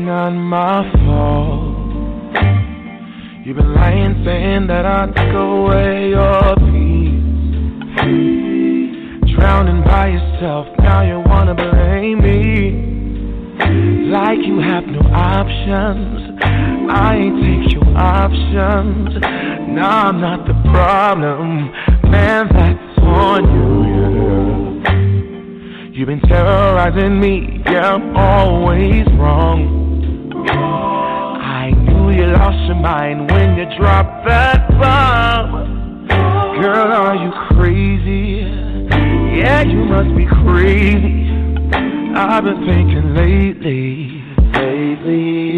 not my fault. You've been lying, saying that I took away your peace. Drowning by yourself, now you wanna blame me. Like you have no options. I ain't take your options. Nah, I'm not the problem. Man, that's on you, yeah. You've been terrorizing me, yeah, I'm always wrong. I knew you lost your mind when you dropped that bomb. Girl, are you crazy? Yeah, you must be crazy. I've been thinking lately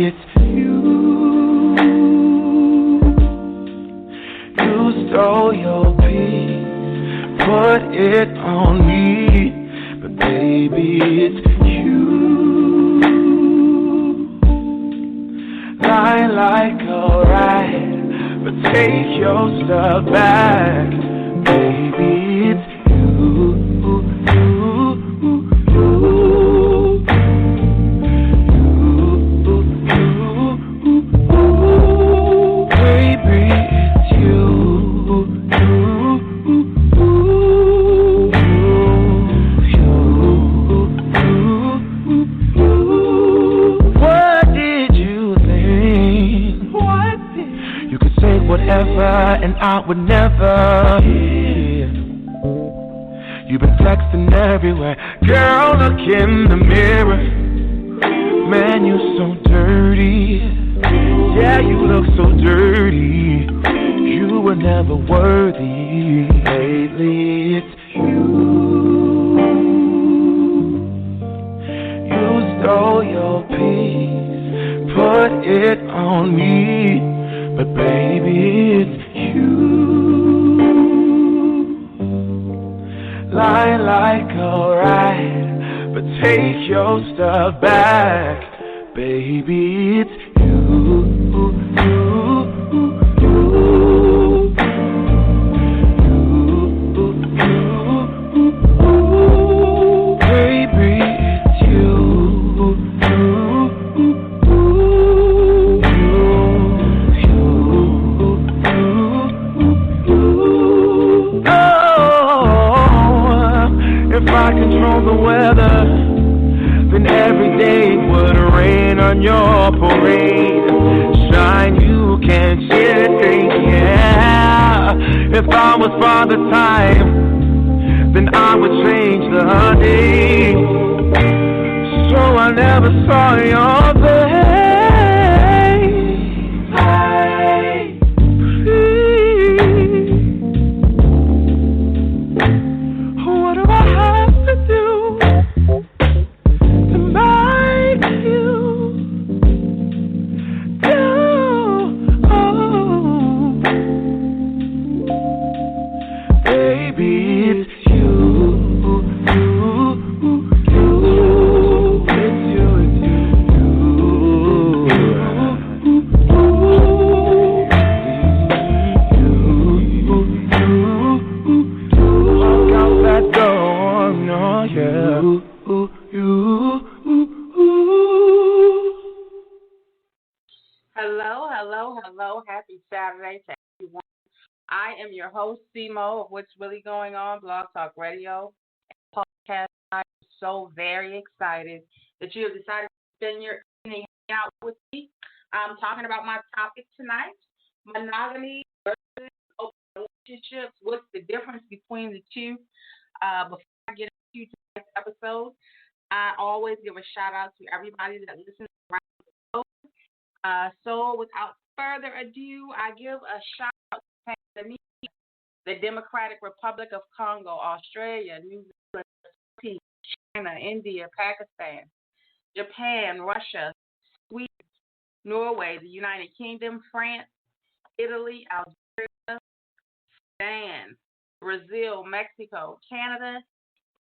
it's you. You stole your peace, put it on me, but baby, it's you. Lie like a rat, but take your stuff back, baby, it's you. And I would never hear. You've been texting everywhere. Girl, look in the mirror. Man, you so dirty. Yeah, you look so dirty. You were never worthy. Lately, it's you. You stole your peace, put it on me. But baby, it's you. Lie like a rat, but take your stuff back. Baby, it's you. Your parade, shine, you can't shake, yeah. If I was Father Time, then I would change the day, so I never saw your face. What do I have to do to make you? Hello. Happy Saturday to everyone. I am your host, Simo, of What's Really Going On, Blog Talk Radio, and podcast. I'm so very excited that you have decided to spend your evening hanging out with me. I'm talking about my topic tonight, monogamy versus open relationships. What's the difference between the two? Before I get into tonight's episode, I always give a shout out to everybody that listens around the globe. So without further ado, I give a shout out to Tanzania, the Democratic Republic of Congo, Australia, New Zealand, Turkey, China, India, Pakistan, Japan, Russia, Sweden, Norway, the United Kingdom, France, Italy, Algeria, Sudan, Brazil, Mexico, Canada,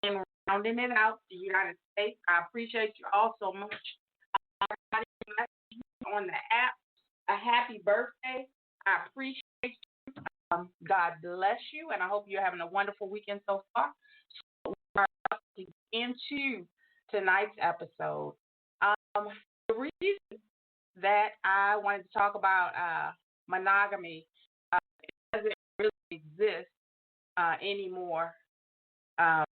and rounding it out, the United States. I appreciate you all so much. On the app, a happy birthday. I appreciate you. God bless you, and I hope you're having a wonderful weekend so far. So we are about to get into tonight's episode. The reason that I wanted to talk about monogamy it doesn't really exist anymore um,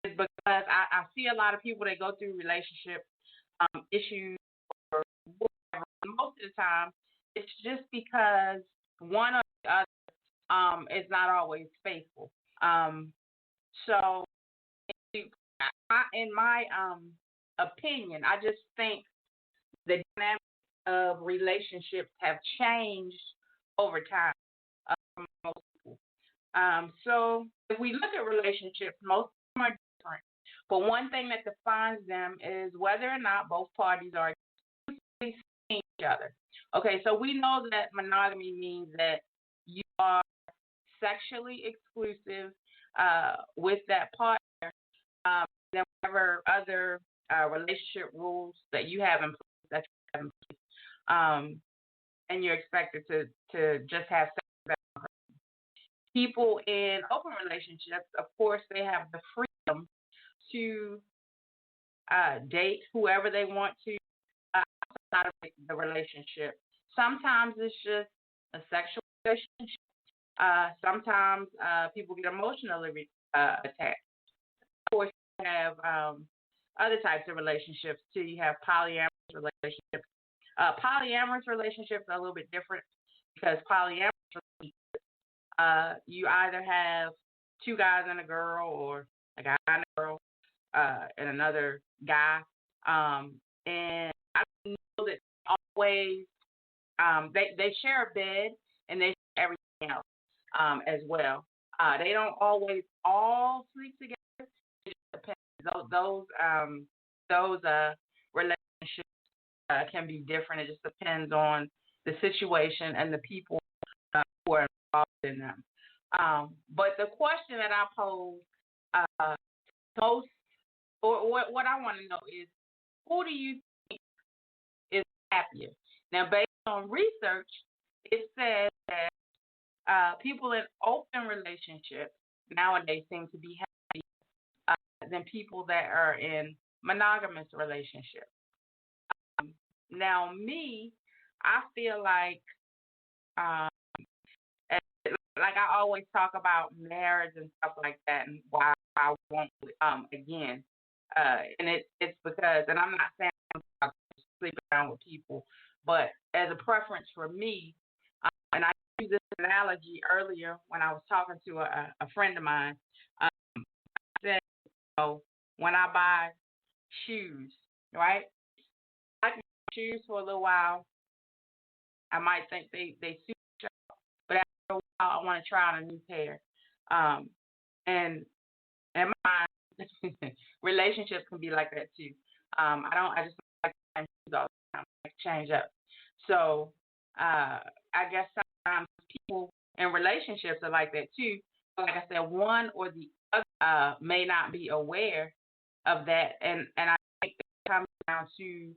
is because I see a lot of people that go through relationship issues or whatever. Most of the time, it's just because one or the other is not always faithful. Um, so, in my opinion, I just think the dynamics of relationships have changed over time for most people. So if we look at relationships, most of them are different. But one thing that defines them is whether or not both parties are exclusively seeing each other. Okay, so we know that monogamy means that you are sexually exclusive with that partner. Then whatever other relationship rules that you have in place that you have in place, and you're expected to just have sex with that person. People in open relationships, of course, they have the freedom to date whoever they want to outside of the relationship. Sometimes it's just a sexual relationship. Sometimes people get emotionally attached. Of course, you have other types of relationships too. You have polyamorous relationships. Polyamorous relationships are a little bit different because polyamorous you either have two guys and a girl, or a guy and a girl, and another guy. And I know that always they share a bed and they share everything else as well. They don't always all sleep together. It just depends. Those relationships can be different. It just depends on the situation and the people who are involved in them. But the question that I pose uh, most, or what I want to know is, who do you think is happier? Now, based on research, it says that people in open relationships nowadays seem to be happy than people that are in monogamous relationships. Now, me, I feel um, like I always talk about marriage and stuff like that, and why I won't again. And it's because, and I'm not saying I'm about to sleep around with people, but as a preference for me, and I used this analogy earlier when I was talking to a friend of mine. I said, when I buy shoes, right? I can buy shoes for a little while. I might think they suit me, but after a while, I want to try on a new pair. Um, and in my mind, relationships can be like that too. I just don't like to change shoes all the time. I like to change up. So I guess sometimes people in relationships are like that too. Like I said, one or the other may not be aware of that, and I think it comes down to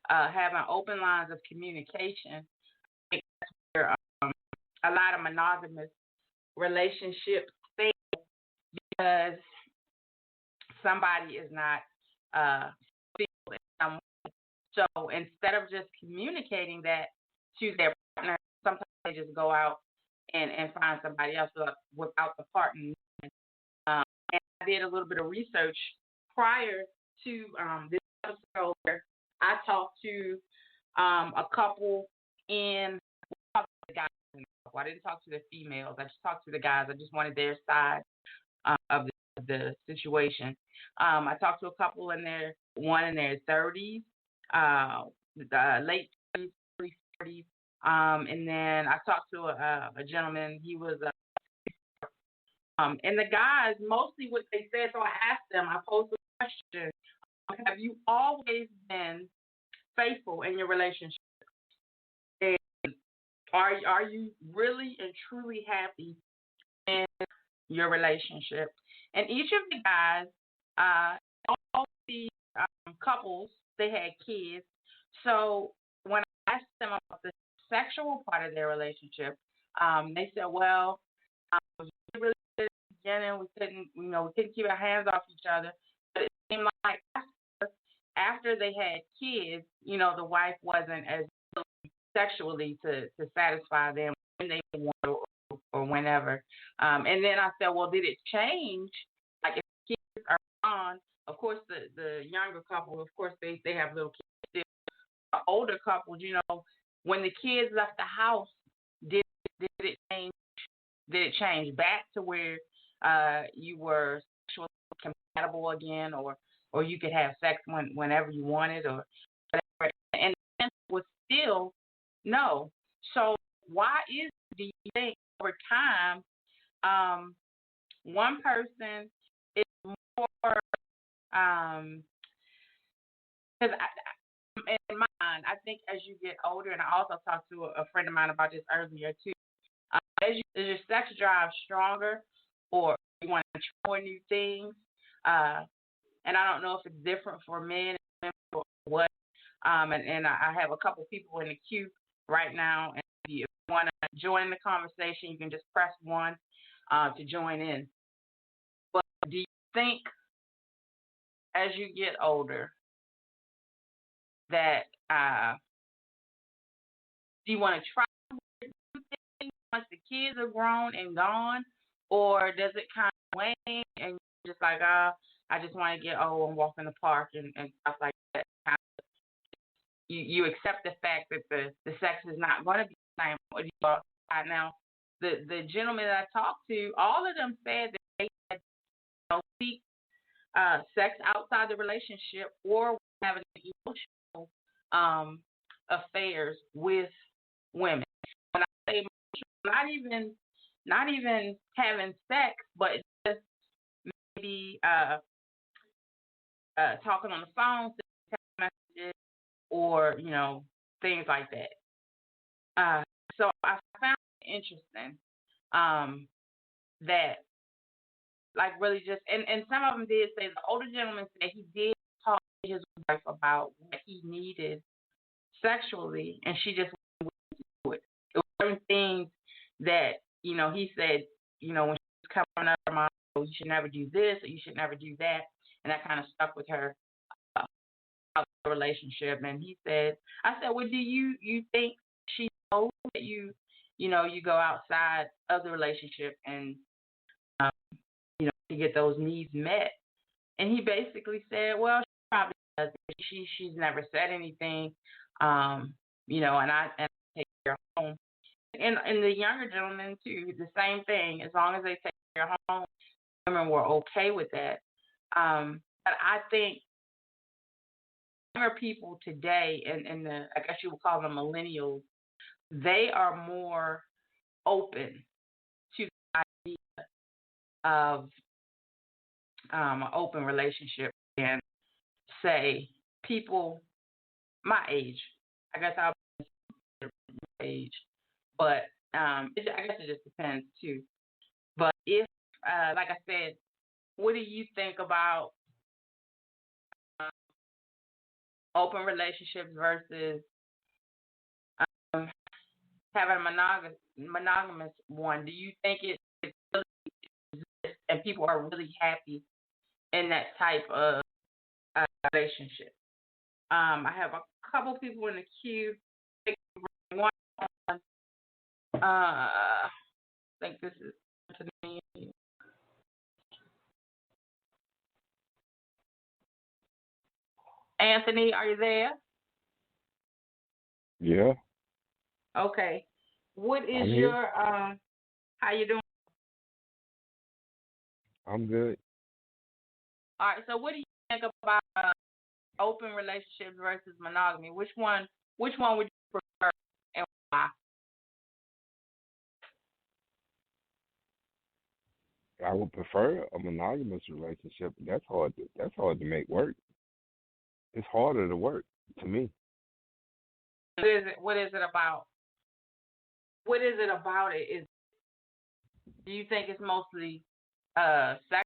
having open lines of communication. I think that's where a lot of monogamous relationships fail because somebody is not faithful in some way. So instead of just communicating that to their partner, sometimes they just go out and find somebody else without the partner. And I did a little bit of research prior to this episode where I talked to a couple in the guys. I didn't talk to the females. I just talked to the guys. I just wanted their side of the situation. I talked to a couple one in their 30s, late 30s, early 40s. And then I talked to a gentleman. He was, and the guys, mostly what they said, so I asked them, I posed the question, have you always been faithful in your relationship? And are you really and truly happy in your relationship? And each of the guys, all the couples, they had kids. So when I asked them about the sexual part of their relationship, they said, well, we really did at the beginning. We couldn't keep our hands off each other. But it seemed like after they had kids, the wife wasn't as sexually to satisfy them when they want or whenever. And then I said, well, did it change? Like if kids are gone, of course the younger couple, of course they have little kids still. The older couples, when the kids left the house, did it change? Did it change back to where you were sexually compatible again, or you could have sex whenever you wanted, or whatever? And the answer was still no. So why do you think over time one person is more because in my mind, I think as you get older, and I also talked to a friend of mine about this earlier too. Is your sex drive stronger, or you want to try new things? And I don't know if it's different for men and women or what. And I have a couple people in the queue right now, and if you want to join the conversation, you can just press 1 to join in. But do you think as you get older that do you want to try new things once the kids are grown and gone, or does it kind of wane and you're just like, I just want to get old and walk in the park and stuff like that? You accept the fact that the sex is not going to be the same. What do you thought now? The gentlemen that I talked to, all of them said that they had seek sex outside the relationship or having emotional affairs with women. When I say emotional, not even having sex, but just maybe talking on the phone, text messages, or things like that. So I found it interesting that like really just and some of them did say the older gentleman said he did talk to his wife about what he needed sexually, and she just wouldn't do it. It was certain things that he said when she was coming up, mom, you should never do this or you should never do that, and that kind of stuck with her about the relationship. And he said, I said, well, do you think she knows that you go outside of the relationship and to get those needs met? And he basically said, well, she probably does. She's never said anything, and I take her home. And the younger gentlemen too, the same thing. As long as they take her home, women were okay with that. But I think younger people today, and I guess you would call them millennials, they are more open to the idea of an open relationship than, say, people my age. I guess I'll be my age, but I guess it just depends too. But if, like I said, what do you think about open relationships versus having a monogamous one? Do you think it really exists and people are really happy in that type of relationship? I have a couple people in the queue. One, I think this is Anthony. Anthony, are you there? Yeah, Okay. What is I'm here. your how you doing? I'm good. All right. So what do you think about open relationships versus monogamy? Which one would you prefer and why? I would prefer a monogamous relationship. That's hard to make work. It's harder to work to me. What is it about? What is it about it? Do you think it's mostly sex?